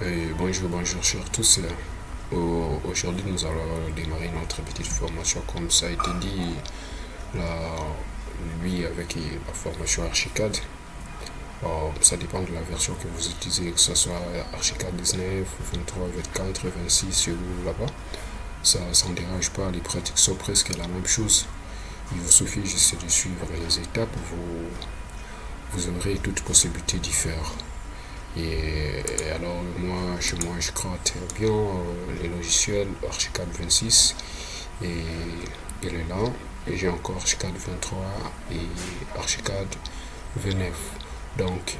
Bonjour sur tous. Aujourd'hui, nous allons démarrer notre petite formation. Comme ça a été dit, là, lui, avec la formation Archicad, ça dépend de la version que vous utilisez, que ce soit Archicad 19, 23, 24, 26 ou là-bas. Ça ne dérange pas, les pratiques sont presque la même chose. Il vous suffit juste de suivre les étapes, vous aurez toute possibilité d'y faire. Et alors, chez moi, je crois très bien les logiciels Archicad 26 et il est là. Et j'ai encore Archicad 23 et Archicad 29. Donc,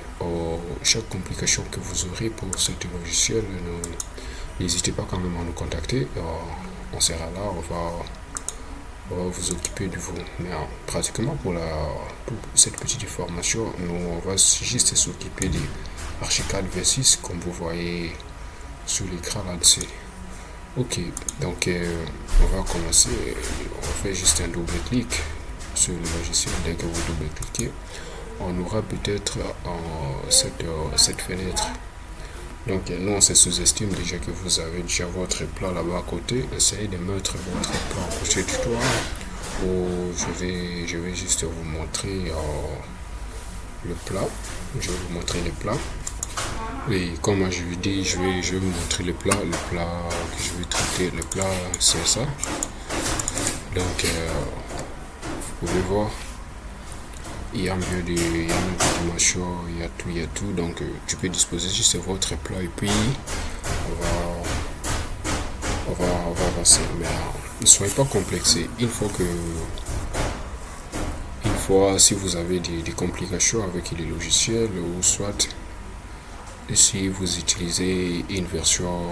chaque complication que vous aurez pour ce logiciel, n'hésitez pas quand même à nous contacter. On sera là, on va vous occuper de vous. Mais pratiquement pour cette petite formation, nous on va juste s'occuper des Archicad 26 comme vous voyez sur l'écran là-dessus. Ok, donc on va commencer. On fait juste un double clic sur le logiciel. Dès que vous double cliquez, on aura peut-être cette fenêtre. Donc nous on se sous-estime déjà que vous avez déjà votre plat là-bas à côté. Essayez de mettre votre plat à côté du toit. Ou je vais juste vous montrer le plat. Je vais vous montrer le plat. Et comme je vous dis, je vais vous montrer le plat que je vais traiter. Le plat, c'est ça. Donc, vous pouvez voir, il y a une dimension, il y a tout. Donc, tu peux disposer juste votre plat et puis on va avancer. Mais ne soyez pas complexés. Si vous avez des complications avec les logiciels ou soit si vous utilisez une version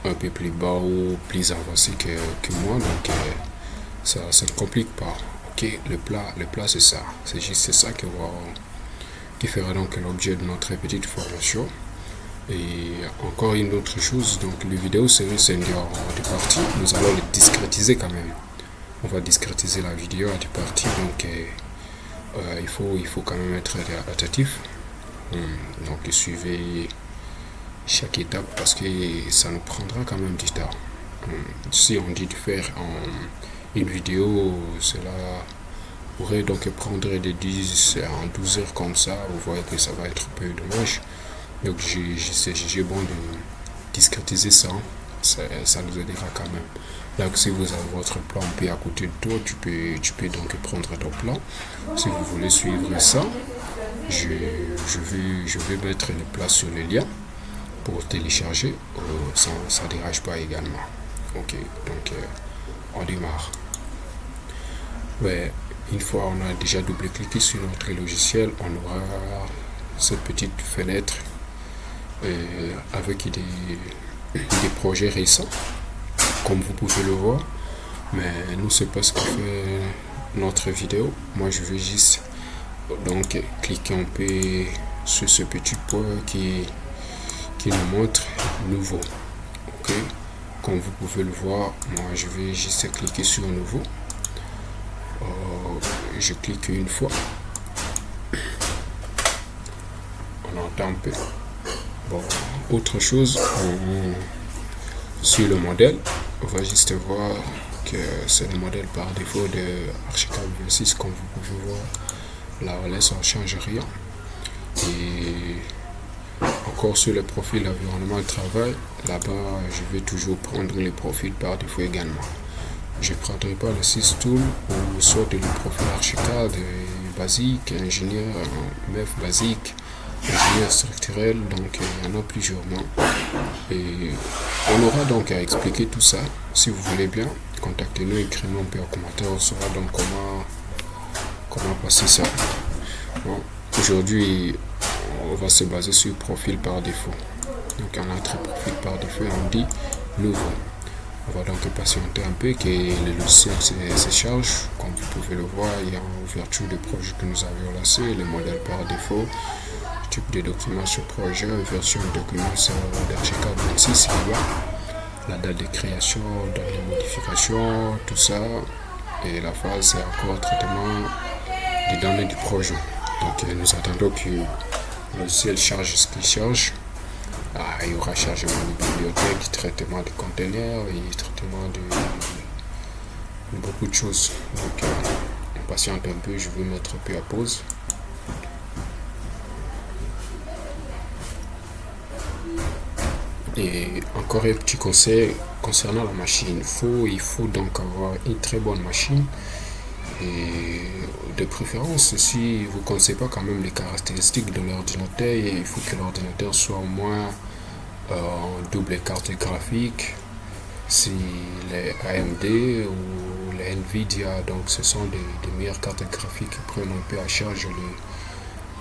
un peu plus bas ou plus avancée que moi, donc ça ne complique pas. Ok, le plat c'est ça. C'est juste ça qui fera donc l'objet de notre petite formation. Et encore une autre chose, donc les vidéos c'est des parties, nous allons les discrétiser quand même. On va discrétiser la vidéo à des parties, donc il faut quand même être attentif. Donc suivez chaque étape parce que ça nous prendra quand même du temps. Si on dit de faire une vidéo, cela pourrait donc prendre de 10 en 12 heures comme ça. Vous voyez que ça va être un peu dommage. Donc j'ai bon de discrétiser ça. Ça nous aidera quand même. Donc si vous avez votre plan P à côté de toi, tu peux donc prendre ton plan. Si vous voulez suivre ça, je vais mettre les plats sur le lien pour télécharger. Ça ne dérange pas également. Ok, donc on démarre. Ouais, une fois on a déjà double-cliqué sur notre logiciel, on aura cette petite fenêtre avec des projets récents, comme vous pouvez le voir. Mais nous, c'est pas ce que fait notre vidéo. Moi, je vais juste donc cliquer un peu sur ce petit point qui nous montre nouveau. Ok, comme vous pouvez le voir, moi je vais juste cliquer sur nouveau. Je clique une fois, on entend un peu. Bon, autre chose, sur le modèle, on va juste voir que c'est le modèle par défaut de Archicad 26, comme vous pouvez voir. Là, on laisse, on ne change rien. Et encore sur le profil environnement de travail, là-bas, je vais toujours prendre les profils par défaut également. Je ne prendrai pas le 6 tool ou soit le profil Archicad basique, ingénieur MEF basique, ingénieur structurel, donc il y en a plusieurs noms. Et on aura donc à expliquer tout ça. Si vous voulez bien, contactez-nous, écrivez-nous un peu en commentaire, on saura donc comment passer ça. Bon, aujourd'hui, on va se baser sur profil par défaut. Donc on a notre profil par défaut, on dit nouveau. On va donc patienter un peu que le logiciel se charge. Comme vous pouvez le voir, il y a une ouverture de projet que nous avions lancé, le modèle par défaut, type de document sur projet, version de document sur d'Archicad 26, la date de création, date de modification, tout ça. Et la phase, c'est encore traitement des données du projet. Donc nous attendons que le logiciel charge ce qu'il charge. Il y aura chargement de bibliothèque, traitement de conteneurs et traitement de beaucoup de choses. Donc, on patiente un peu, je vais mettre un peu à pause. Et encore un petit conseil concernant la machine. Il faut donc avoir une très bonne machine. Et de préférence, si vous ne connaissez pas quand même les caractéristiques de l'ordinateur, il faut que l'ordinateur soit au moins en double carte graphique. Si les AMD ou les Nvidia, donc ce sont des meilleures cartes graphiques qui prennent un peu à charge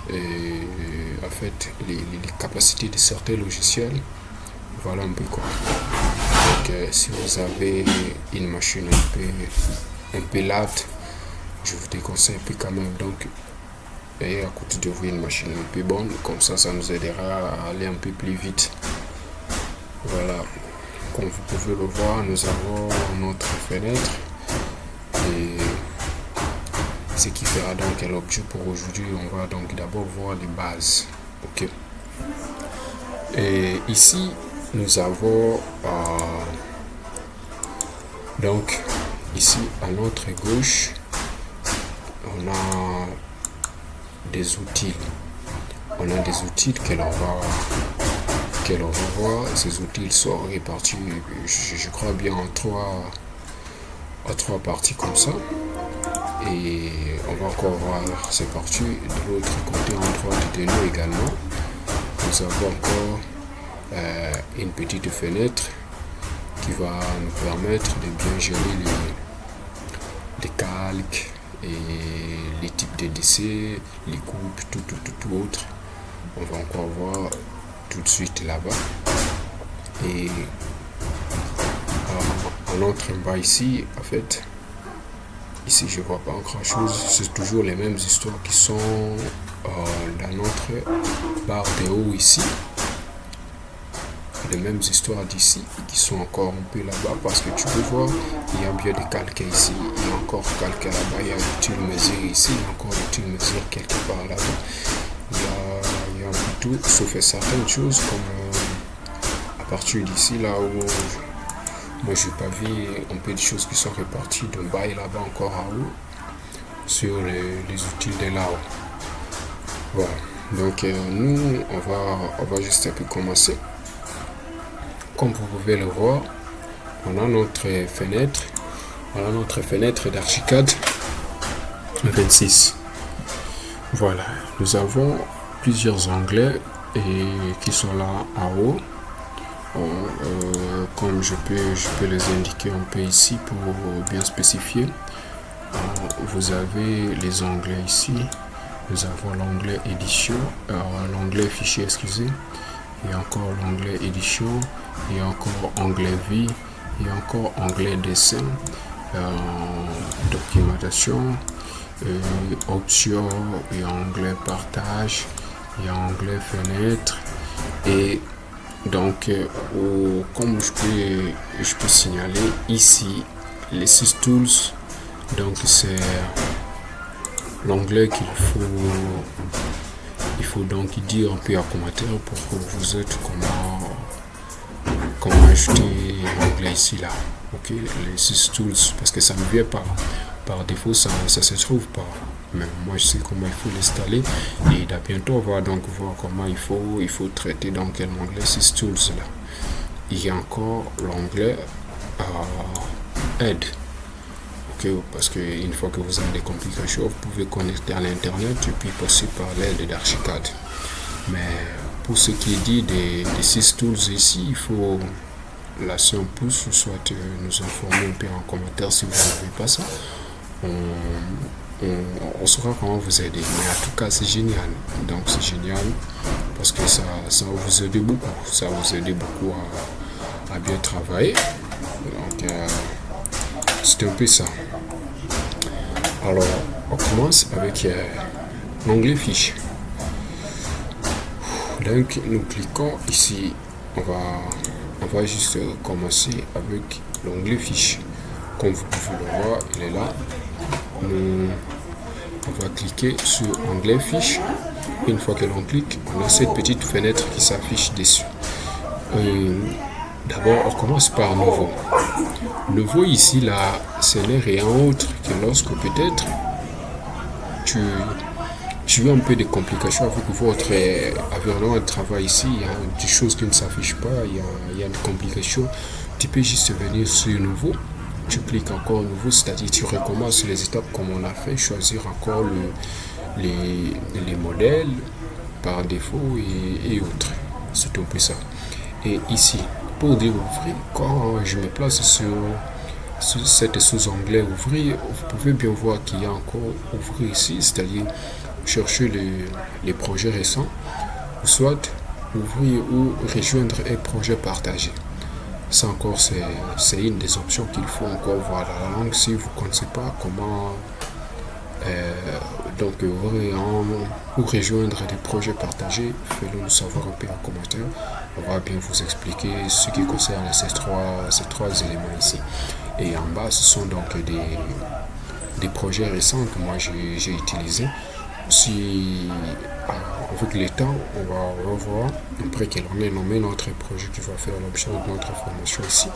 en fait, les capacités de certains logiciels. Voilà un peu quoi. Donc si vous avez une machine un peu late, je vous déconseille un peu quand même. Donc ayez à côté de vous une machine un peu bonne, comme ça nous aidera à aller un peu plus vite. Voilà, comme vous pouvez le voir, nous avons notre fenêtre et ce qui fera donc l'objet pour aujourd'hui. On va donc d'abord voir les bases. Ok. Et ici nous avons donc ici à notre gauche on a des outils. On a des outils que l'on va voir. Ces outils sont répartis, je crois bien en trois parties comme ça. Et on va encore voir ces parties de l'autre côté en droite de nous également. Nous avons encore une petite fenêtre qui va nous permettre de bien gérer les calques et les types de décès, les coupes, tout autre. On va encore voir tout de suite là-bas. Et en entrant en bas ici, en fait, ici je vois pas grand chose. C'est toujours les mêmes histoires qui sont dans notre barre de haut ici. Les mêmes histoires d'ici qui sont encore un peu là-bas parce que tu peux voir il y a bien des calques ici, il y a encore calque là-bas, il y a l'outil mesure ici, il y a encore l'outil mesure quelque part là-bas, il y a un peu tout sauf certaines choses comme à partir d'ici là où moi j'ai pas vu un peu de choses qui sont réparties de bas et là-bas encore à haut sur les outils de là-haut. Voilà, donc nous on va juste un peu commencer. Comme vous pouvez le voir, on a notre fenêtre d'Archicad 26. Voilà, nous avons plusieurs onglets qui sont là en haut. Comme je peux les indiquer un peu ici pour bien spécifier. Vous avez les onglets ici. Nous avons l'onglet édition, l'onglet fichier, excusez. Il y a encore l'onglet édition, il y a encore onglet vie, il y a encore onglet dessin, documentation, options, il y a onglet partage, il y a onglet fenêtre et donc comme je peux signaler ici les 6 tools, donc c'est l'onglet il faut donc dire un peu en commentaire pour que vous êtes comment ajouter l'onglet ici là. Ok, les 6 tools parce que ça ne vient pas par défaut, ça se trouve pas. Mais moi je sais comment il faut l'installer et bientôt on va donc voir comment il faut traiter donc l'onglet 6 tools là. Il y a encore l'onglet aide. Okay, parce qu'une fois que vous avez des complications, vous pouvez connecter à l'internet et puis passer par l'aide d'Archicad. Mais pour ce qui est dit des 6 tools ici, il faut lâcher un pouce, soit nous informer un peu en commentaire si vous n'avez pas ça. On saura comment vous aider. Mais en tout cas, c'est génial. Donc c'est génial parce que ça va vous aider beaucoup. Ça va vous aider beaucoup à bien travailler. Donc c'est un peu ça. Alors, on commence avec l'onglet fiche. Donc, nous cliquons ici. On va juste commencer avec l'onglet fiche. Comme vous pouvez le voir, il est là. On va cliquer sur onglet fiche. Une fois que l'on clique, on a cette petite fenêtre qui s'affiche dessus. Euh, D'abord, on commence par nouveau. Nouveau ici, là, ce n'est rien autre que lorsque peut-être tu, tu as un peu de complications avec votre environnement de travail ici. Il y a des choses qui ne s'affichent pas, il y a une complication. Tu peux juste venir sur nouveau. Tu cliques encore nouveau, c'est-à-dire tu recommences les étapes comme on a fait, choisir encore les modèles par défaut et autres. C'est un peu ça. Et ici, pour dire ouvrir, quand je me place sur cette sous-onglet ouvrir, vous pouvez bien voir qu'il y a encore ouvrir ici, c'est-à-dire chercher les projets récents, ou soit ouvrir ou rejoindre un projet partagé. Ça encore, c'est une des options qu'il faut encore voir dans la langue si vous ne connaissez pas comment donc ou rejoindre des projets partagés, faites-le nous savoir un peu en commentaire. On va bien vous expliquer ce qui concerne ces trois éléments ici. Et en bas, ce sont donc des projets récents que moi j'ai utilisés. Si avec le temps, on va revoir, après qu'il en ait nommé notre projet qui va faire l'objet de notre formation ici,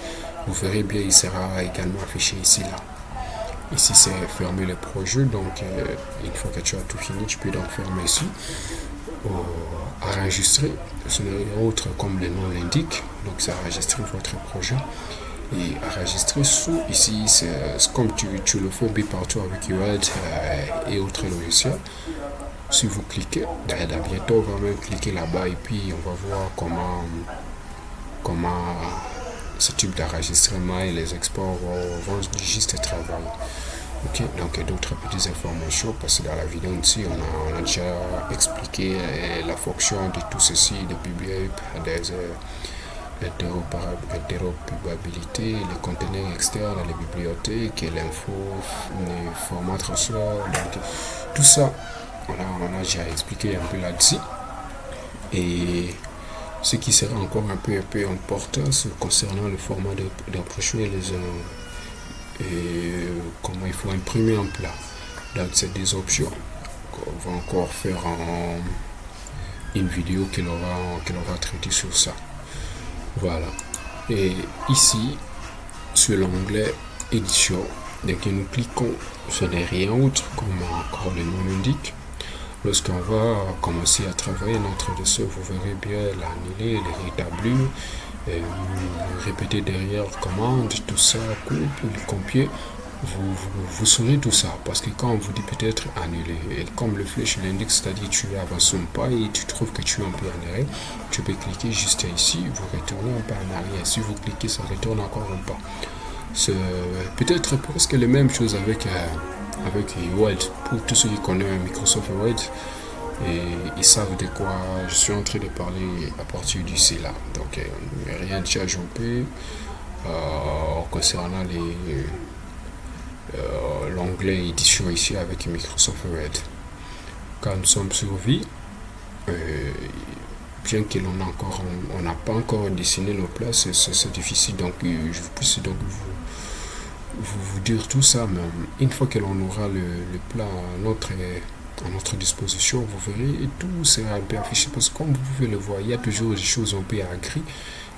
vous verrez bien, il sera également affiché ici là. Ici, c'est fermer le projet. Donc, une fois que tu as tout fini, tu peux donc fermer ici. Enregistrer, ce n'est autre comme le nom l'indique. Donc, c'est enregistrer votre projet. Et enregistrer sous ici, c'est comme tu le fais partout avec UAD et autres logiciels. Si vous cliquez, bientôt, on va même cliquer là-bas et puis on va voir comment ce type d'enregistrement et les exports vont juste travailler. Ok, donc d'autres petites informations parce que dans la vidéo ici on a déjà expliqué la fonction de tout ceci, de bibliothèque, l'interopérabilité, les conteneurs externes, les bibliothèques, l'info, les formats transferts, donc tout ça on a déjà expliqué un peu là-dessus. Et ce qui sera encore un peu important concernant le format d'impression et comment il faut imprimer un plat. Donc c'est des options qu'on va encore faire une vidéo qui aura traité sur ça. Voilà. Et ici, sur l'onglet édition, dès que nous cliquons, ce n'est rien autre comme encore le nom l'indique. Lorsqu'on va commencer à travailler notre dossier, vous verrez bien l'annuler, le rétablir, répéter derrière commande, tout ça, coupe, le copier. Vous saurez tout ça parce que quand on vous dit peut-être annuler, et comme le flèche l'indique, c'est-à-dire tu avances un pas et tu trouves que tu es un peu en arrière, tu peux cliquer juste ici, vous retournez un peu en arrière. Si vous cliquez, ça retourne encore un pas. C'est peut-être presque les mêmes choses avec Word. Pour tous ceux qui connaissent Microsoft Word, et ils savent de quoi je suis en train de parler à partir d'ici là. Donc rien de ajouté concernant l'onglet édition ici avec Microsoft Word. Quand nous sommes sur vie, bien que on n'a pas encore dessiné nos places, c'est difficile. Donc je puisse donc vous dire tout ça, mais une fois que l'on aura le plan à notre disposition, vous verrez, et tout sera un peu affiché, parce que comme vous pouvez le voir, il y a toujours des choses un peu à gris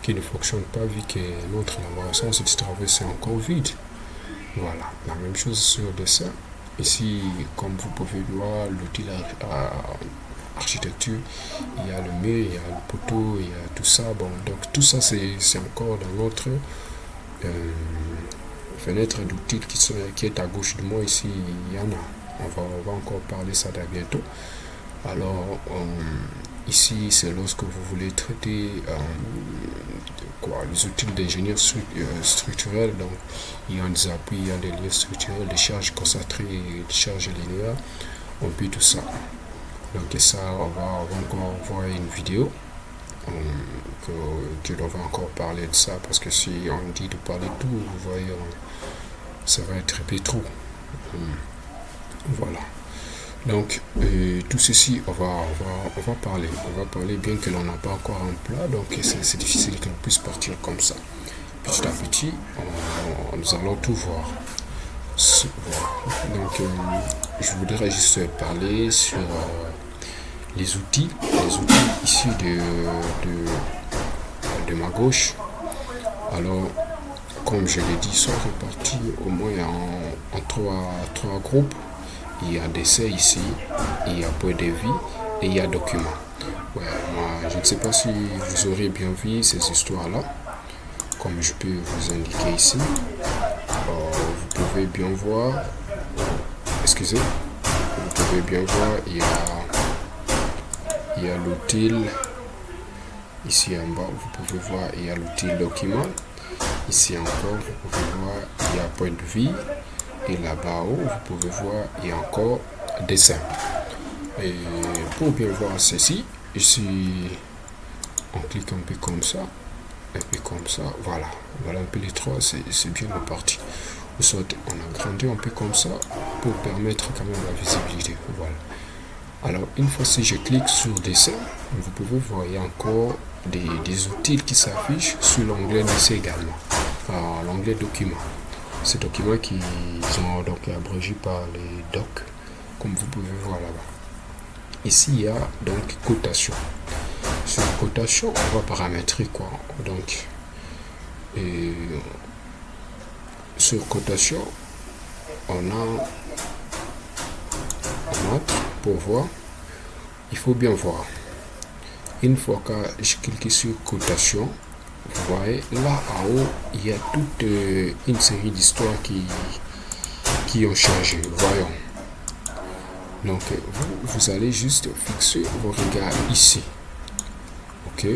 qui ne fonctionnent pas, vu que notre élaboration du travail c'est encore vide. Voilà, la même chose sur le dessin. Ici, comme vous pouvez voir, l'outil architecture, il y a le mur, il y a le poteau, il y a tout ça. Bon, donc tout ça c'est encore dans notre fenêtre d'outils qui est à gauche de moi. Ici, il y en a. On va encore parler ça bientôt. Alors, ici, c'est lorsque vous voulez traiter les outils d'ingénieur structurel. Donc, il y a des appuis, il y a des liens structurels, des charges concentrées, des charges linéaires, on peut tout ça. Donc, ça, on va encore voir une vidéo que l'on va encore parler de ça, parce que si on dit de parler de tout, vous voyez, ça va être un peu trop. Voilà. Donc, tout ceci, on va parler. On va parler, bien que l'on n'a pas encore un plat, donc c'est difficile qu'on puisse partir comme ça. Petit à petit, nous allons tout voir. Voilà. Donc, je voudrais juste parler sur les outils ici de ma gauche. Alors, comme je l'ai dit, ils sont répartis au moins en trois groupes. Il y a décès ici, il y a point de vie et il y a documents. Ouais, moi, je ne sais pas si vous aurez bien vu ces histoires-là, comme je peux vous indiquer ici. Vous pouvez bien voir, excusez, vous pouvez bien voir, il y a l'outil, ici en bas, vous pouvez voir, il y a l'outil document. Ici encore, vous pouvez voir, il y a point de vie. Et là-bas haut, vous pouvez voir, il y a encore dessin. Et pour bien voir ceci, ici, on clique un peu comme ça. Et puis comme ça, voilà. Voilà un peu les trois, c'est bien réparti. Ou soit on agrandit un peu comme ça pour permettre quand même la visibilité. Voilà. Alors, une fois si je clique sur dessin, vous pouvez voir, il y a encore des outils qui s'affichent sur l'onglet dessin également. L'onglet document. Ces documents qui sont donc abrégés par les docs, comme vous pouvez voir là-bas. Ici, il y a donc cotation. Sur cotation, on va paramétrer quoi? Donc, sur cotation, on entre pour voir. Il faut bien voir. Une fois que je clique sur cotation, vous voyez là en haut, il y a toute une série d'histoires qui ont changé. Voyons. Donc, vous allez juste fixer vos regards ici. Ok.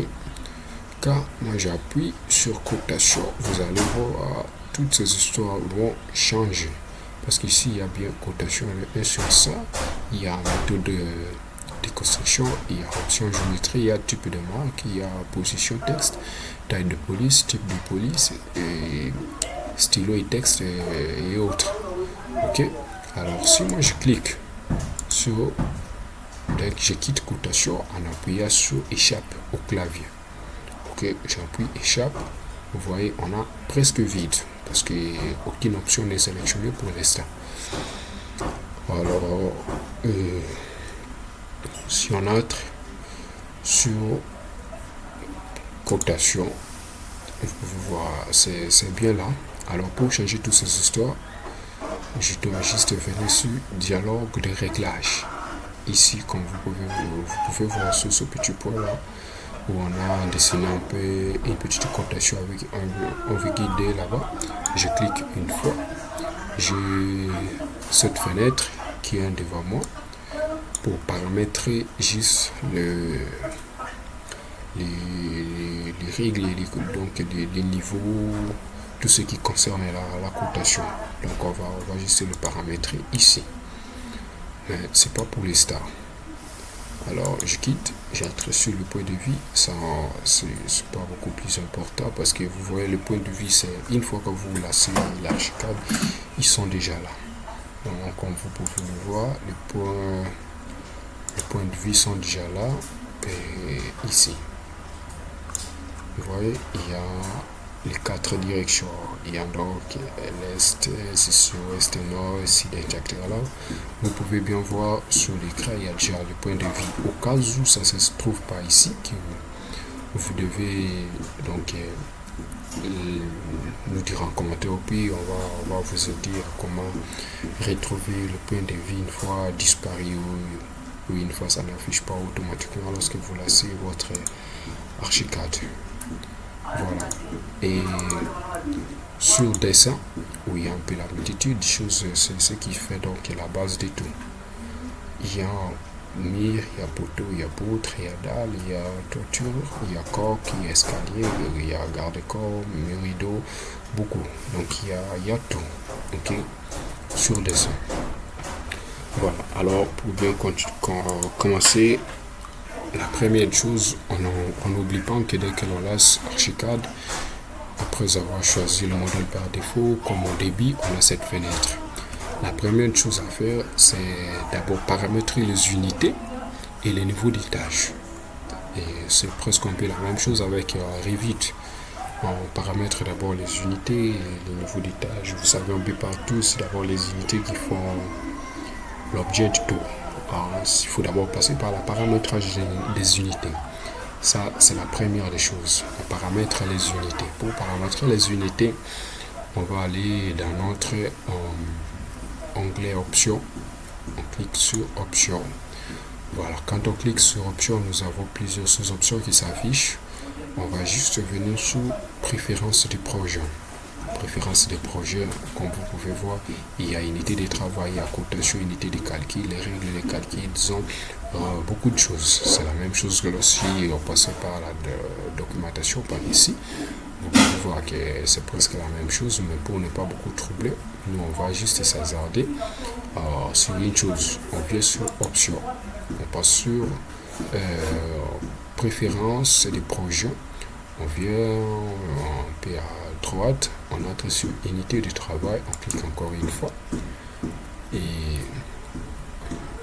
Quand moi j'appuie sur cotation, vous allez voir toutes ces histoires vont changer. Parce qu'ici, il y a bien cotation et sur ça, il y a méthode de construction, il y a option géométrie, il y a type de marque, il y a position texte, taille de police, type de police, et stylo et texte et autres. Ok. Alors, si moi je clique sur, donc je quitte cotation en appuyant sur échappe au clavier. Ok, j'appuie échappe. Vous voyez, on a presque vide parce qu'aucune option n'est sélectionnée pour l'instant. Alors, si on entre sur cotation, vous pouvez voir, c'est bien là. Alors, pour changer toutes ces histoires, je dois juste venir sur dialogue de réglage. Ici, comme vous pouvez voir sur ce petit point là, où on a dessiné un peu une petite cotation avec un guidé là-bas. Je clique une fois. J'ai cette fenêtre qui est devant moi pour paramétrer juste les règles, donc les niveaux, tout ce qui concerne la cotation. Donc on va juste le paramétrer ici. Mais c'est pas pour les stars. Alors je quitte, j'entre sur le point de vue, ça c'est pas beaucoup plus important parce que vous voyez le point de vue, c'est une fois que vous lancez l'archicad, ils sont déjà là. Donc comme vous pouvez le voir, les points de vue sont déjà là et ici. Vous voyez, il y a les 4 directions. Il y a donc l'est, sud-ouest, nord, sud, etc. Là, vous pouvez bien voir sur l'écran, il y a déjà le point de vue. Au cas où ça ne se trouve pas ici, que vous devez donc nous dire en commentaire, puis on va vous dire comment retrouver le point de vue une fois disparu ou une fois ça n'affiche pas automatiquement lorsque vous lancez votre archicad. Voilà. Et sur dessin, où il y a un peu la multitude de choses, c'est ce qui fait donc la base de tout. Il y a mur, il y a poteau, il y a poutre, il y a dalle, il y a toiture, il y a coque, il y a escalier, il y a garde-corps, mur rideau, beaucoup. Donc il y a tout. Ok, sur dessin. Voilà. Alors pour bien commencer, la première chose, on n'oublie pas que dès que l'on lance archicad, après avoir choisi le modèle par défaut, comme au début, on a cette fenêtre. La première chose à faire, c'est d'abord paramétrer les unités et les niveaux d'étage. Et c'est presque un peu la même chose avec Revit. On paramètre d'abord les unités et les niveaux d'étage. Vous savez, un peu partout, c'est d'abord les unités qui font l'objet du tour. Alors, il faut d'abord passer par le paramétrage des unités. Ça, c'est la première des choses. On paramètre les unités. Pour paramétrer les unités, on va aller dans notre onglet Options. On clique sur Options. Voilà, quand on clique sur Options, nous avons plusieurs sous-options qui s'affichent. On va juste venir sur Préférences du projet. Préférences des projets, comme vous pouvez voir, il y a unité de travail, il y a cotation, unité de calcul, les règles de calcul, disons, beaucoup de choses. C'est la même chose que si on passait par la documentation par ici. Vous pouvez voir que c'est presque la même chose, mais pour ne pas beaucoup troubler, nous on va juste s'hasarder sur une chose. On vient sur Options, on passe sur Préférences des projets, on vient un peu à droite, on entre sur Unité de travail, on clique encore une fois et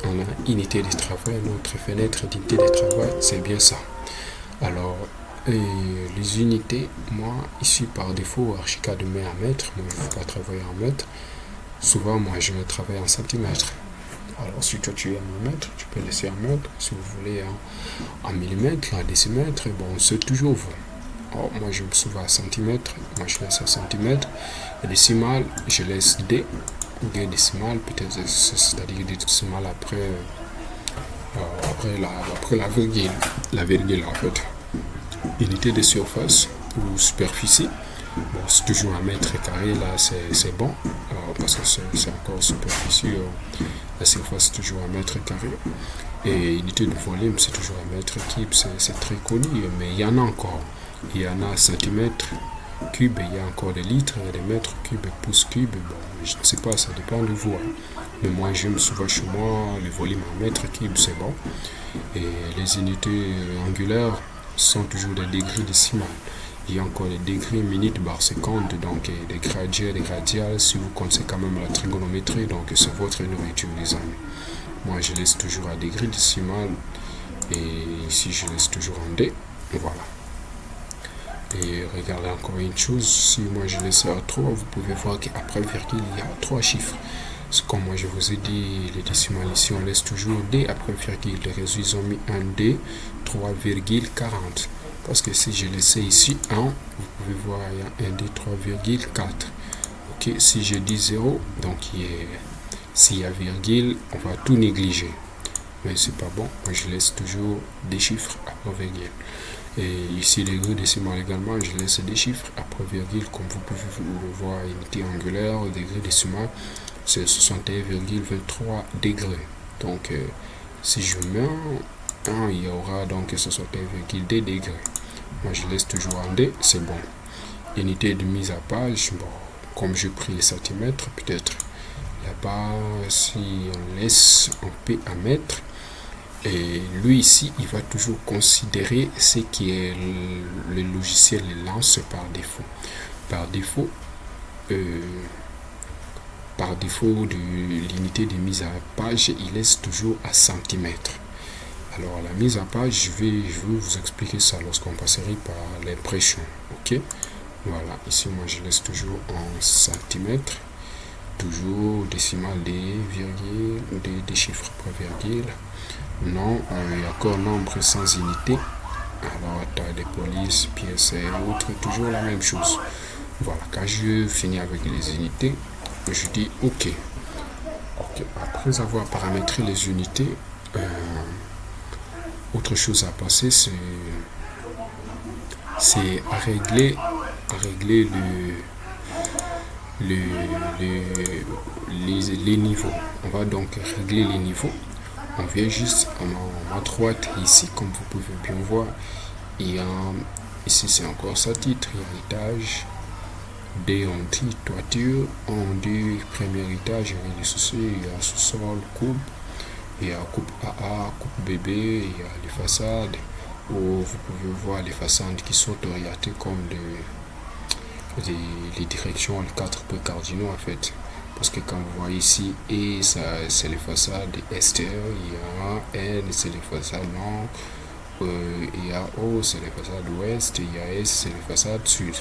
on a Unité de travail, notre fenêtre d'unité de travail, c'est bien ça. Alors, les unités, moi ici par défaut, Archicad met en mètres, moi je ne veux pas travailler en mètres, souvent moi je travaille en centimètres. Alors si toi tu es en mètres, tu peux laisser en mètres, si vous voulez en millimètres, en décimètres, bon c'est toujours vous. Alors, moi je me souvent à centimètres, moi je laisse à centimètres, et décimal, je laisse D décimal, peut-être c'est-à-dire des décimales après la virgule en fait. Unité de surface ou superficie, bon, c'est toujours un mètre carré, là c'est bon, parce que c'est encore superficie, la surface c'est toujours un mètre carré, et unité de volume c'est toujours un mètre cube, c'est très connu, mais il y en a encore, il y en a centimètres cubes, il y a encore des litres, des mètres cubes, pouces cubes, bon, je ne sais pas, ça dépend de vous, hein. Mais moi j'aime souvent chez moi le volume en mètre cube, c'est bon, et les unités angulaires sont toujours des degrés décimales. Il y a encore des degrés, minutes, barres, secondes, donc des gradients, des radiales. Si vous connaissez quand même la trigonométrie, donc c'est votre nourriture, les amis. Moi, je laisse toujours à degrés décimales et ici, je laisse toujours en D. Voilà. Et regardez encore une chose, si moi je laisse à 3, vous pouvez voir qu'après virgule, il y a 3 chiffres. Comme moi je vous ai dit, les décimales ici, on laisse toujours D après virgule. Les réseaux, ils ont mis un D, 3,40. Parce que si je laissais ici 1, vous pouvez voir, il y a un D, 3,4. Ok, si je dis 0, donc s'il y a virgule, on va tout négliger. Mais c'est pas bon, moi je laisse toujours des chiffres après virgule. Et ici, les degrés décimales également, je laisse des chiffres après virgule, comme vous pouvez le voir, unité angulaire, degré décimal, c'est 61,23 degrés. Donc, si je mets 1, il y aura donc 61,2 degrés. Moi, je laisse toujours en D, c'est bon. Unité de mise à page, bon, comme j'ai pris les centimètres, peut-être là-bas, si on laisse en P à mètre, et lui ici, il va toujours considérer ce qui est le logiciel lance par défaut. Par défaut de l'unité de mise à page, il laisse toujours à centimètres. Alors la mise à page, je vais vous expliquer ça lorsqu'on passerait par l'impression. Ok, voilà, ici moi je laisse toujours en centimètres, toujours décimal des virgules, des chiffres après virgule. Non, il y a encore nombre sans unité. Alors, taille de police, pièces et autres, toujours la même chose. Voilà, quand je finis avec les unités, je dis OK. Après avoir paramétré les unités, autre chose à passer, c'est à régler les niveaux. On va donc régler les niveaux. On vient juste à droite ici, comme vous pouvez bien voir, ici c'est encore ça titre, il y a étage, D on dit toiture, on dit premier étage, rez-de-chaussée, il y a sous-sol, coupe, il y a coupe AA, coupe BB, il y a les façades, où vous pouvez voir les façades qui sont orientées comme les directions, les 4 points cardinaux en fait. Parce que quand vous voyez ici, E, c'est les façades extérieures, il y a N, c'est les façades nord, il y a O, c'est les façades ouest, il y a S, c'est les façades sud.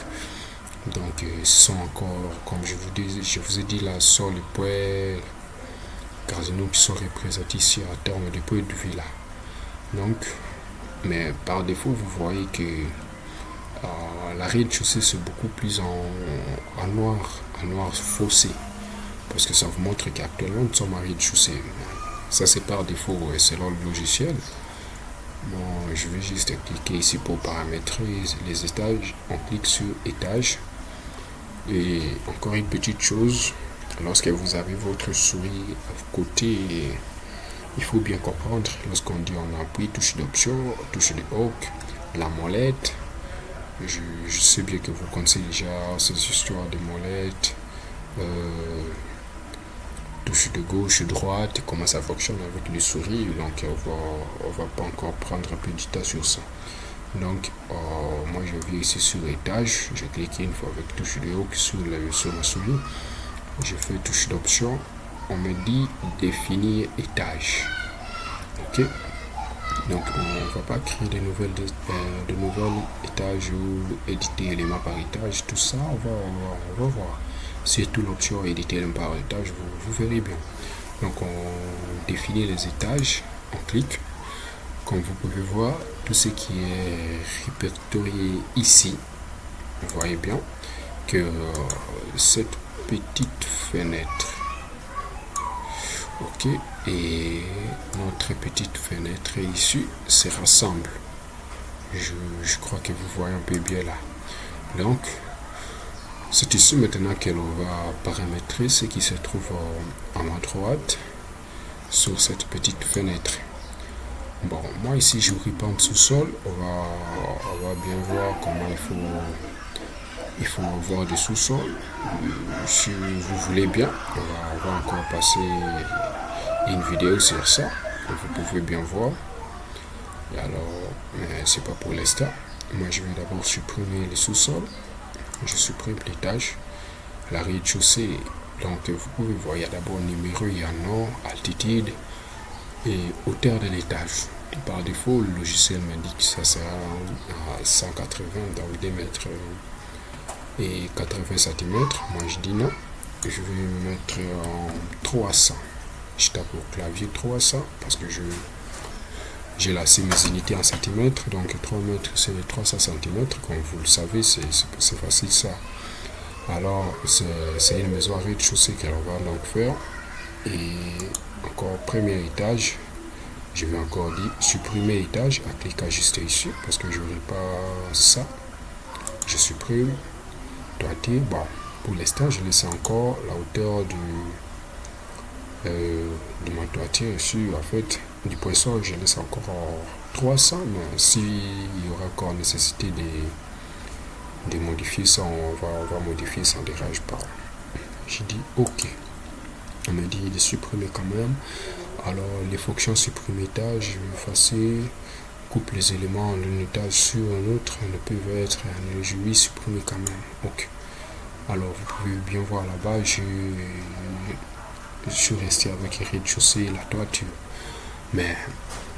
Donc, ce sont encore, comme je vous ai dit là, ce sont les points cardinaux qui sont représentés ici en termes de points de vue là. Donc, Mais par défaut, vous voyez que la rez-de-chaussée c'est beaucoup plus en noir foncé. Parce que ça vous montre qu'actuellement nous sommes en rez-de-chaussée. Ça c'est par défaut, selon le logiciel. Bon, je vais juste cliquer ici pour paramétrer les étages. On clique sur étage. Et encore une petite chose, lorsque vous avez votre souris à côté, il faut bien comprendre, lorsqu'on dit on appuie touche d'option, touche de hook, la molette. Je sais bien que vous connaissez déjà ces histoires de molette, touche de gauche, droite, et comment ça fonctionne avec les souris. Donc on va pas encore prendre un peu du temps sur ça. Donc moi je viens ici sur étage, je clique une fois avec touche de hook sur la souris, je fais touche d'option, on me dit définir étage. Ok, donc on ne va pas créer de nouvelles étages ou éditer éléments par étage, tout ça on va voir. Surtout l'option éditer éléments par étage, vous verrez bien. Donc on définit les étages, on clique. Comme vous pouvez voir, tout ce qui est répertorié ici, vous voyez bien que cette petite fenêtre, ok, et notre petite fenêtre ici se rassemble. Je crois que vous voyez un peu bien là. Donc, c'est ici maintenant que l'on va paramétrer ce qui se trouve à ma droite sur cette petite fenêtre. Bon, moi ici je pas en sous-sol, on va bien voir comment il faut avoir des sous-sols. Si vous voulez bien, on va encore passer une vidéo sur ça, vous pouvez bien voir. Et alors, mais c'est pas pour l'instant. Moi je vais d'abord supprimer les sous-sols, je supprime l'étage, la rez-de-chaussée. Donc vous pouvez voir, il y a d'abord numéro, il y a nom, altitude et hauteur de l'étage. Par défaut, le logiciel m'indique que ça sera à 180, donc 2 mètres et 80 cm. Moi je dis non, je vais mettre en 300. Je tape au clavier 300 parce que j'ai laissé mes unités en centimètres, donc 3 mètres c'est 300 cm. Comme vous le savez, c'est facile ça. Alors c'est une maison à rez-de-chaussée qu'elle va donc faire. Et encore premier étage, je vais encore dire supprimer étage, à cliquer ajuster ici parce que je n'aurai pas ça. Je supprime toiture. Bon, pour l'instant je laisse encore la hauteur de ma toiture ici, en fait du poisson je laisse encore 300, mais s'il y aura encore nécessité de modifier ça, on va modifier sans dérage pas. J'ai dit ok, on me dit de supprimer quand même. Alors les fonctions supprimer étage, je vais effacer, coupe les éléments d'un étage sur un autre, ne peuvent être oui supprimer quand même. Ok, alors vous pouvez bien voir là-bas, je suis resté avec les rez-de-chaussée et la toiture. Mais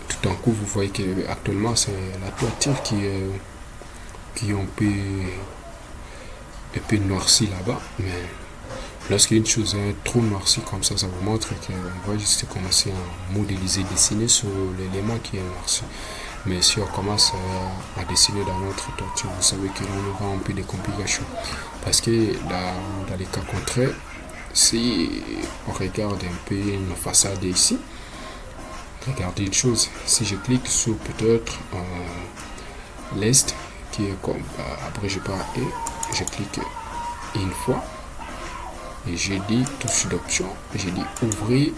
tout en coup, vous voyez que actuellement c'est la toiture qui est un peu noircie là-bas. Mais lorsqu'il y a une chose trop noircie comme ça vous montre qu'on va juste commencer à modéliser, dessiner sur l'élément qui est noirci. Mais si on commence à dessiner dans notre toiture, vous savez qu'on aura un peu de complications. Parce que dans les cas contraires, si on regarde un peu une façade ici, regardez une chose, si je clique sur peut-être l'est, qui est comme abrégé par E, je clique une fois, et j'ai dit touche d'option, j'ai dit ouvrir,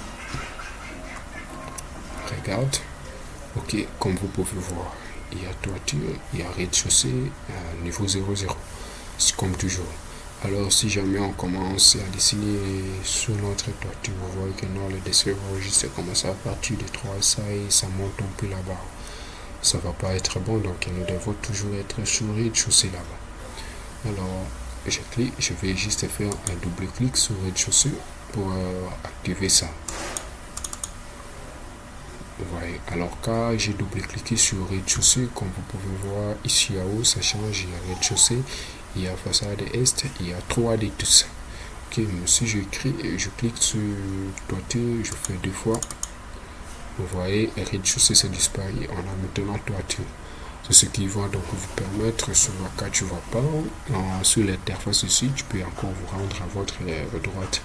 regarde, ok, comme vous pouvez voir, il y a toiture, il y a rez-de-chaussée, niveau 00, c'est comme toujours. Alors si jamais on commence à dessiner sur notre toiture, vous voyez que non, le dessin registre commence à partir de 300 et ça monte un peu là-bas. Ça va pas être bon, donc nous devons toujours être sur rez-de-chaussée là-bas. Alors je clique, je vais juste faire un double clic sur rez-de-chaussée pour activer ça. Vous voyez, alors quand j'ai double cliqué sur rez-de-chaussée, comme vous pouvez voir ici en haut, ça change, il y a rez-de-chaussée, il y a façade est, il y a 3D tout ça. Ok, mais si je clique sur toiture, je fais 2 fois. Vous voyez, rez-de-chaussée c'est disparu, on a maintenant toiture. ce qui va donc vous permettre, sur laquelle tu ne vas pas, sur l'interface ici, tu peux encore vous rendre à votre droite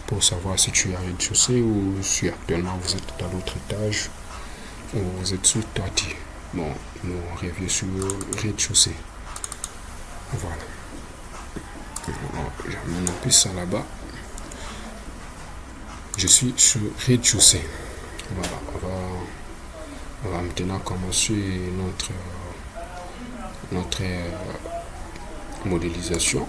pour savoir si tu es au rez-de-chaussée ou si actuellement vous êtes dans l'autre étage ou vous êtes sur le toit. Bon, nous on revient sur le rez-de-chaussée. Voilà. J'amène un peu ça là-bas. Je suis sur le rez-de-chaussée. Voilà, on va maintenant commencer notre modélisation.